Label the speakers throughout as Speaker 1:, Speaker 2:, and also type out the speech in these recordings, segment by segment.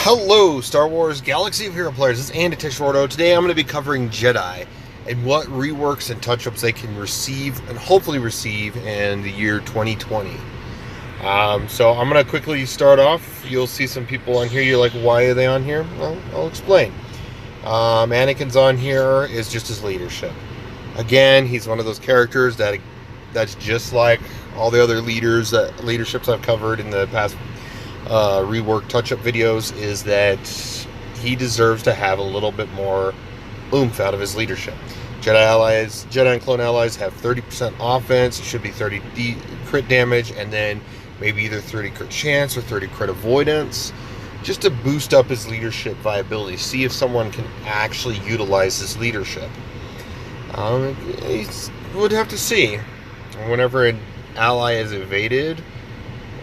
Speaker 1: Hello, Star Wars Galaxy of Hero players. This is Andy Teixeira. Today I'm going to be covering Jedi and what reworks and touch-ups they can receive and hopefully receive in the year 2020. So I'm going to quickly start off. You'll see some people on here. You're like, why are they on here? Well, I'll explain. Anakin's on here is just his leadership. Again, he's one of those characters that's just like all the other leaderships I've covered in the past rework touch-up videos, is that he deserves to have a little bit more oomph out of his leadership. Jedi and clone allies have 30% offense. It should be 30 crit damage, and then maybe either 30 crit chance or 30 crit avoidance, just to boost up his leadership viability. See if someone can actually utilize his leadership. Would have to see. Whenever an ally is evaded,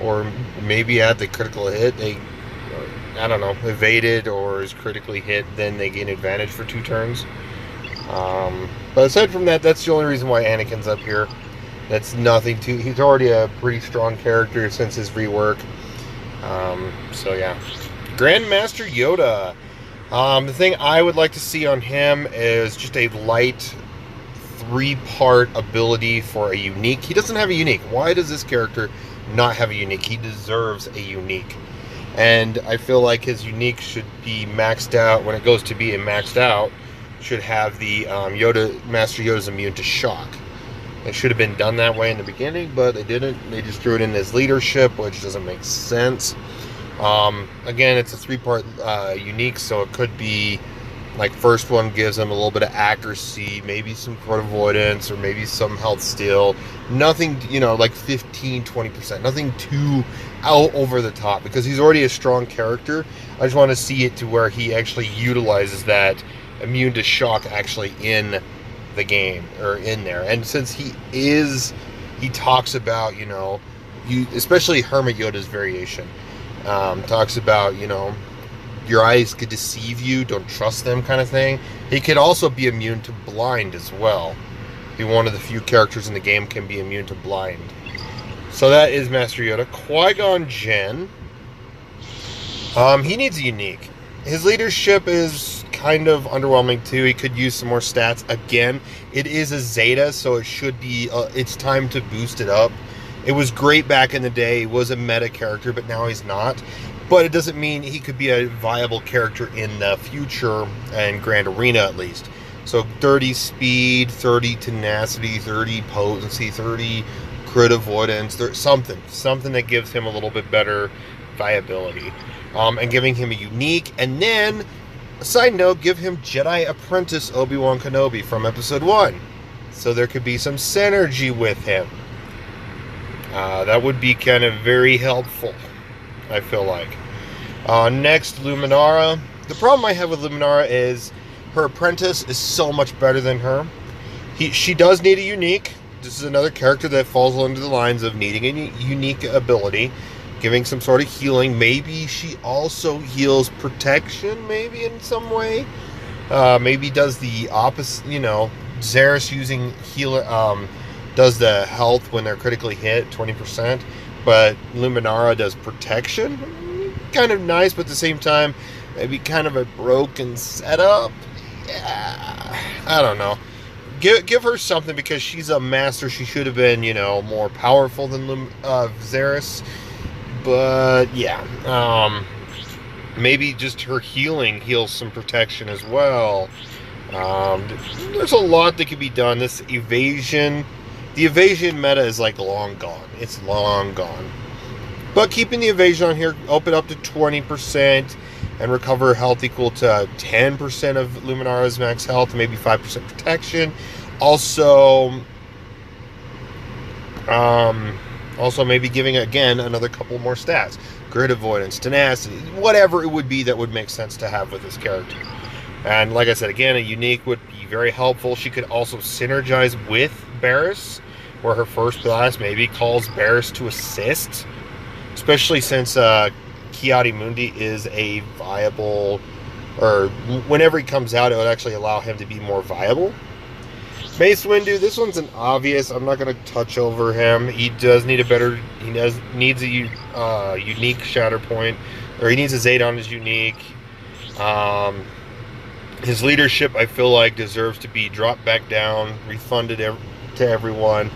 Speaker 1: or maybe at the critical hit, evaded or is critically hit, then they gain advantage for 2 turns. But aside from that, that's the only reason why Anakin's up here. That's nothing to... He's already a pretty strong character since his rework. So yeah. Grandmaster Yoda. The thing I would like to see on him is just a light 3-part ability for a unique. He doesn't have a unique. Why does this character not have a unique? He deserves a unique, and I feel like his unique should be maxed out. When it goes to be maxed out, should have the Master Yoda's immune to shock. It should have been done that way in the beginning, but they didn't. They just threw it in his leadership, which doesn't make sense. Again, it's a 3-part unique, so it could be like first one gives him a little bit of accuracy, maybe some crit avoidance, or maybe some health steal. Nothing, like 15-20%. Nothing too out over the top, because he's already a strong character. I just want to see it to where he actually utilizes that immune to shock actually in the game, or in there. And since he talks about, especially Hermit Yoda's variation, talks about, your eyes could deceive you, don't trust them, kind of thing. He could also be immune to blind as well. Be one of the few characters in the game can be immune to blind. So that is Master Yoda. Qui-Gon Jinn. He needs a unique. His leadership is kind of underwhelming too. He could use some more stats. Again, it is a Zeta, so it should be. It's time to boost it up. It was great back in the day. He was a meta character, but now he's not. But it doesn't mean he could be a viable character in the future, and Grand Arena at least. So 30 speed, 30 tenacity, 30 potency, 30 crit avoidance, something that gives him a little bit better viability. And giving him a unique, and then, a side note, give him Jedi Apprentice Obi-Wan Kenobi from Episode 1. So there could be some synergy with him. That would be kind of very helpful, I feel like. Next, Luminara. The problem I have with Luminara is her apprentice is so much better than her. She does need a unique. This is another character that falls under the lines of needing a unique ability, giving some sort of healing. Maybe she also heals protection, maybe in some way. Maybe does the opposite. Zaris using healer does the health when they're critically hit, 20%. But Luminara does protection. Kind of nice, but at the same time, maybe kind of a broken setup. Yeah, I don't know. Give her something, because she's a master. She should have been, more powerful than Zaris. But yeah, maybe just her healing heals some protection as well. There's a lot that could be done. This evasion. The evasion meta is like long gone. It's long gone. But keeping the evasion on here, open up to 20% and recover health equal to 10% of Luminara's max health, maybe 5% protection. Also maybe giving, again, another couple more stats. Grid avoidance, tenacity, whatever it would be that would make sense to have with this character. And like I said, again, a unique would be very helpful. She could also synergize with Barriss, where her first blast maybe calls Barriss to assist. Especially since Ki-Adi-Mundi is a viable, or whenever he comes out, it would actually allow him to be more viable. Mace Windu, this one's an obvious. I'm not going to touch over him. He does need needs a unique shatter point, or he needs a Zeta on his unique. His leadership, I feel like, deserves to be dropped back down, refunded to everyone,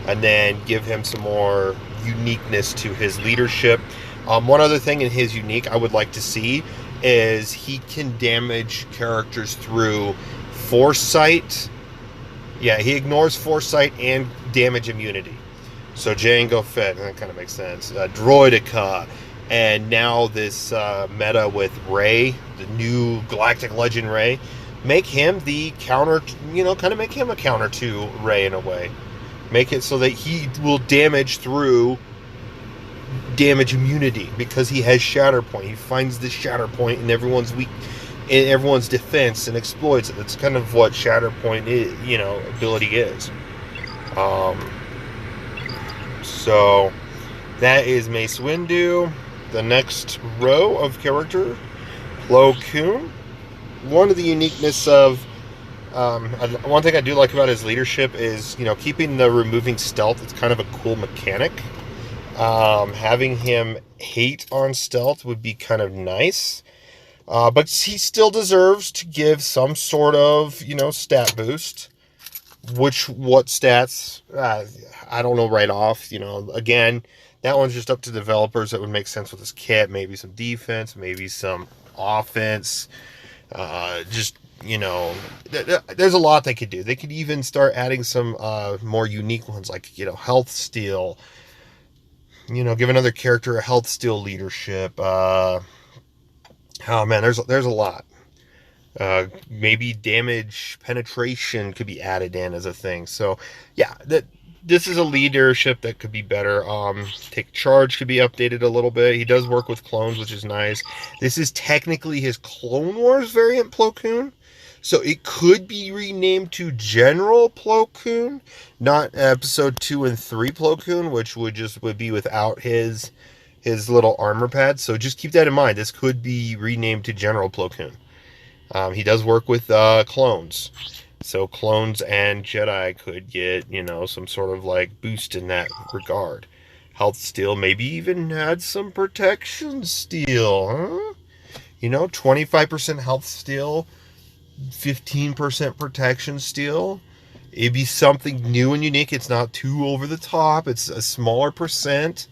Speaker 1: and then give him some more uniqueness to his leadership. One other thing in his unique I would like to see is he can damage characters through foresight. Yeah, he ignores foresight and damage immunity. So Jango Fett, that kind of makes sense. Droideka, and now this meta with Rey, the new Galactic Legend Rey, make him the counter, kind of make him a counter to Rey in a way. Make it so that he will damage through damage immunity because he has Shatter Point. He finds the Shatter Point in everyone's defense and exploits it. That's kind of what Shatter Point is, ability is. So that is Mace Windu. The next row of character, Plo Koon. One of the uniqueness of one thing I do like about his leadership is keeping the removing stealth. It's kind of a cool mechanic. Having him hate on stealth would be kind of nice. But he still deserves to give some sort of, stat boost. What stats? I don't know right off. Again, that one's just up to developers. That would make sense with his kit. Maybe some defense, maybe some offense. There's a lot they could do. They could even start adding some more unique ones, like, health steal. Give another character a health steal leadership. Oh man, there's a lot. Maybe damage penetration could be added in as a thing. So yeah, this is a leadership that could be better. Take charge could be updated a little bit. He does work with clones, which is nice. This is technically his Clone Wars variant Plo Koon. So it could be renamed to General Plo Koon, not Episode 2 and 3 Plo Koon, which would be without his little armor pad. So just keep that in mind. This could be renamed to General Plo Koon. He does work with clones. So clones and Jedi could get, some sort of like boost in that regard. Health steal, maybe even add some protection steal, huh? 25% health steal, 15% protection steal. It'd be something new and unique. It's not too over the top. It's a smaller percent.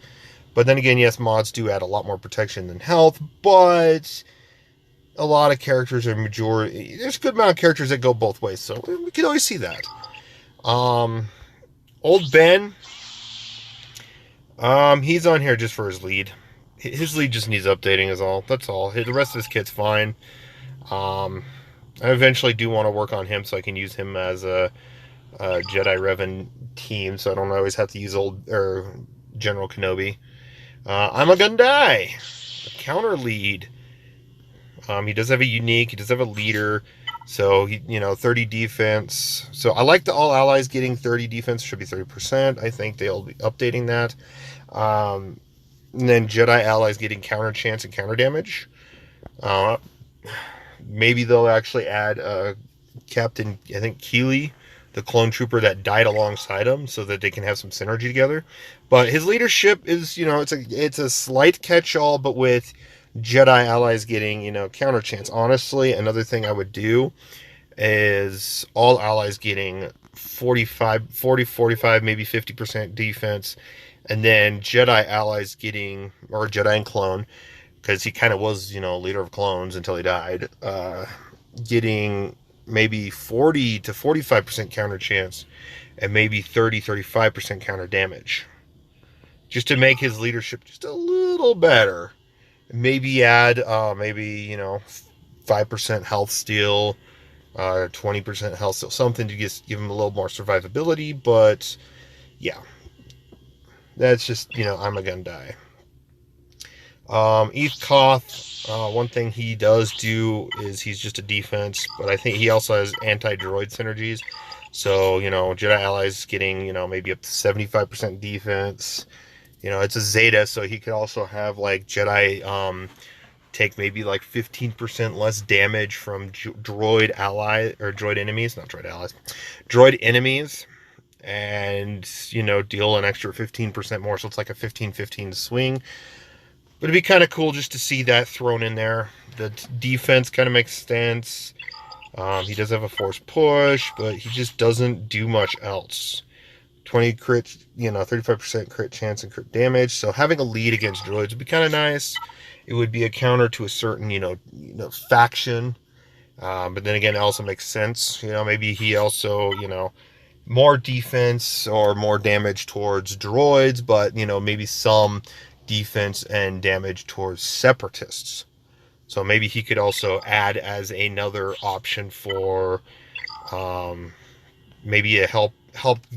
Speaker 1: But then again, yes, mods do add a lot more protection than health, but a lot of characters are majority. There's a good amount of characters that go both ways, so we can always see that. Old Ben, he's on here just for his lead. His lead just needs updating is all. That's all. The rest of his kit's fine. I eventually do want to work on him so I can use him as a Jedi Revan team, so I don't always have to use General Kenobi. I'm a Gundai, a counter lead. He does have a unique. He does have a leader. So, 30 defense. So, I like the all allies getting 30 defense. Should be 30%. I think they'll be updating that. And then Jedi allies getting counter chance and counter damage. Maybe they'll actually add Captain, I think, Keeley, the clone trooper that died alongside him, so that they can have some synergy together. But his leadership is, it's a slight catch-all, but with Jedi allies getting, counter chance. Honestly, another thing I would do is all allies getting 40, 45, maybe 50% defense, and then Jedi allies getting, or Jedi and clone, because he kind of was, leader of clones until he died, getting maybe 40 to 45% counter chance, and maybe 35% counter damage, just to make his leadership just a little better. Maybe add 5% health steal, 20% health steal, something to just give him a little more survivability. But yeah, that's just, I'm a Gundai. Eth Koth, one thing he does do is he's just a defense, but I think he also has anti-droid synergies. So, Jedi allies getting, maybe up to 75% defense. It's a Zeta, so he could also have, like, Jedi take maybe, like, 15% less damage from droid enemies, droid enemies, and, deal an extra 15% more, so it's like a 15-15 swing. But it'd be kind of cool just to see that thrown in there. The defense kind of makes sense. He does have a force push, but he just doesn't do much else. 20 crit, 35% crit chance and crit damage. So having a lead against droids would be kind of nice. It would be a counter to a certain, faction. But then again, it also makes sense. Maybe he also, more defense or more damage towards droids, but, maybe some defense and damage towards separatists. So maybe he could also add as another option for maybe a help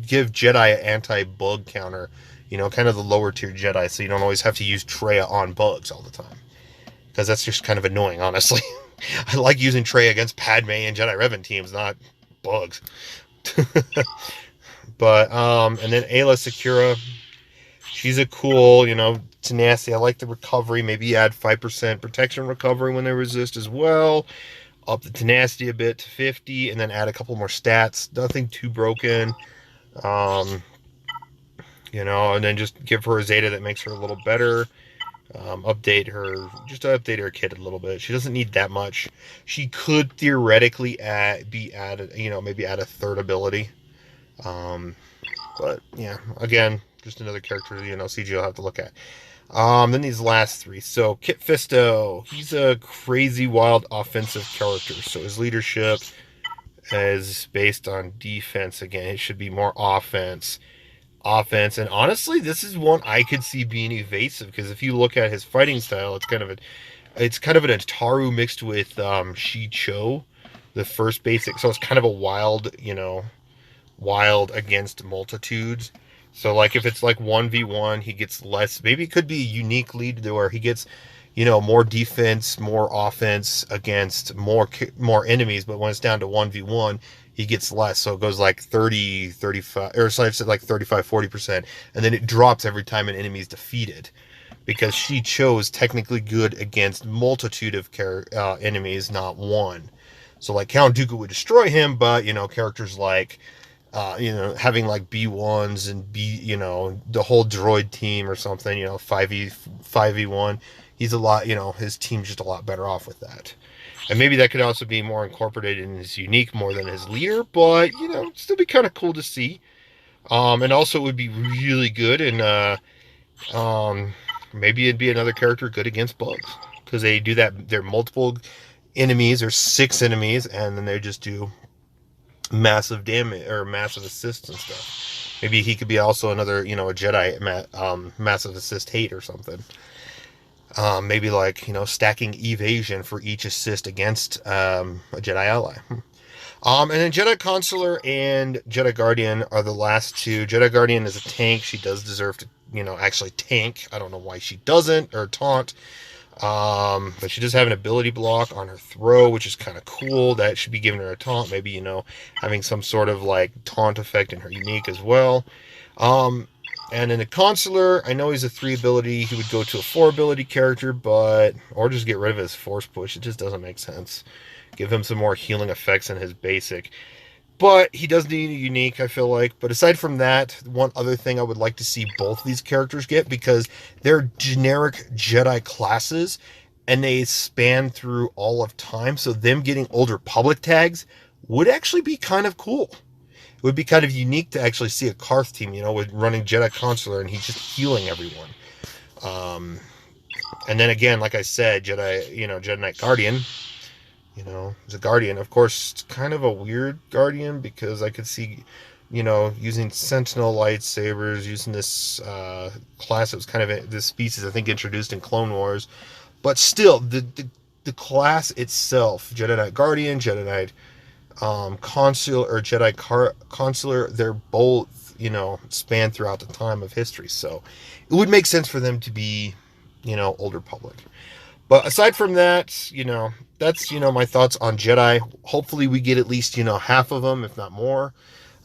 Speaker 1: give Jedi an anti-bug counter, kind of the lower tier Jedi, so you don't always have to use Traya on bugs all the time. Because that's just kind of annoying, honestly. I like using Traya against Padme and Jedi Revan teams, not bugs. But, and then Ayla Secura, she's a cool, tenacity. I like the recovery. Maybe add 5% protection recovery when they resist as well. Up the tenacity a bit to 50, and then add a couple more stats. Nothing too broken. And then just give her a Zeta that makes her a little better. Update her kit a little bit. She doesn't need that much. She could theoretically be added, maybe add a third ability. But yeah, again, just another character, CG will have to look at. Then these last three. So Kit Fisto, he's a crazy, wild offensive character. So his leadership is based on defense. Again, it should be more offense. And honestly, this is one I could see being evasive, because if you look at his fighting style, it's kind of an Ataru mixed with Shi Cho, the first basic. So it's kind of a wild, wild against multitudes. So, like, if it's like 1v1, he gets less. Maybe it could be a unique lead where he gets, more defense, more offense against more enemies. But when it's down to 1v1, he gets less. So it goes like 30, 35, or so I've said like 35, 40%. And then it drops every time an enemy is defeated. Because she chose technically good against multitude of enemies, not one. So, like, Count Dooku would destroy him, but, characters like... having like B1s and the whole droid team or something, 5v1, he's a lot, his team's just a lot better off with that. And maybe that could also be more incorporated in his unique more than his leader, but, still be kind of cool to see. And also it would be really good, and maybe it'd be another character good against bugs, because they do that. They're multiple enemies, or 6 enemies, and then they just do massive damage or massive assist and stuff. Maybe he could be also another, a Jedi massive assist hate or something. Maybe like, stacking evasion for each assist against a Jedi ally. And then Jedi Consular and Jedi Guardian are the last two. Jedi Guardian is a tank. She does deserve to, actually tank. I don't know why she doesn't, or taunt. But she does have an ability block on her throw, which is kind of cool. That should be giving her a taunt. Maybe, having some sort of like taunt effect in her unique as well. And in the Consular, I know he's a 3 ability. He would go to a 4 ability character, or just get rid of his force push. It just doesn't make sense. Give him some more healing effects in his basic. But he does need a unique, I feel like. But aside from that, one other thing I would like to see both of these characters get, because they're generic Jedi classes, and they span through all of time. So them getting Old Republic tags would actually be kind of cool. It would be kind of unique to actually see a Karth team, with running Jedi Consular, and he's just healing everyone. And then again, like I said, Jedi Knight Guardian. As a Guardian, of course, it's kind of a weird Guardian, because I could see, using Sentinel lightsabers, using this class that was kind of this species, I think, introduced in Clone Wars. But still, the class itself, Jedi Knight Guardian, Jedi Knight Consular, or Jedi Consular, they're both, span throughout the time of history. So it would make sense for them to be, Old Republic. But aside from that, that's, my thoughts on Jedi. Hopefully we get at least, half of them, if not more.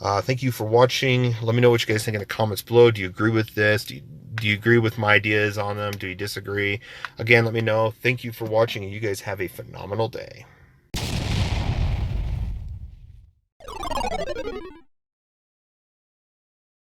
Speaker 1: Thank you for watching. Let me know what you guys think in the comments below. Do you agree with this? Do you agree with my ideas on them? Do you disagree? Again, let me know. Thank you for watching, and you guys have a phenomenal day.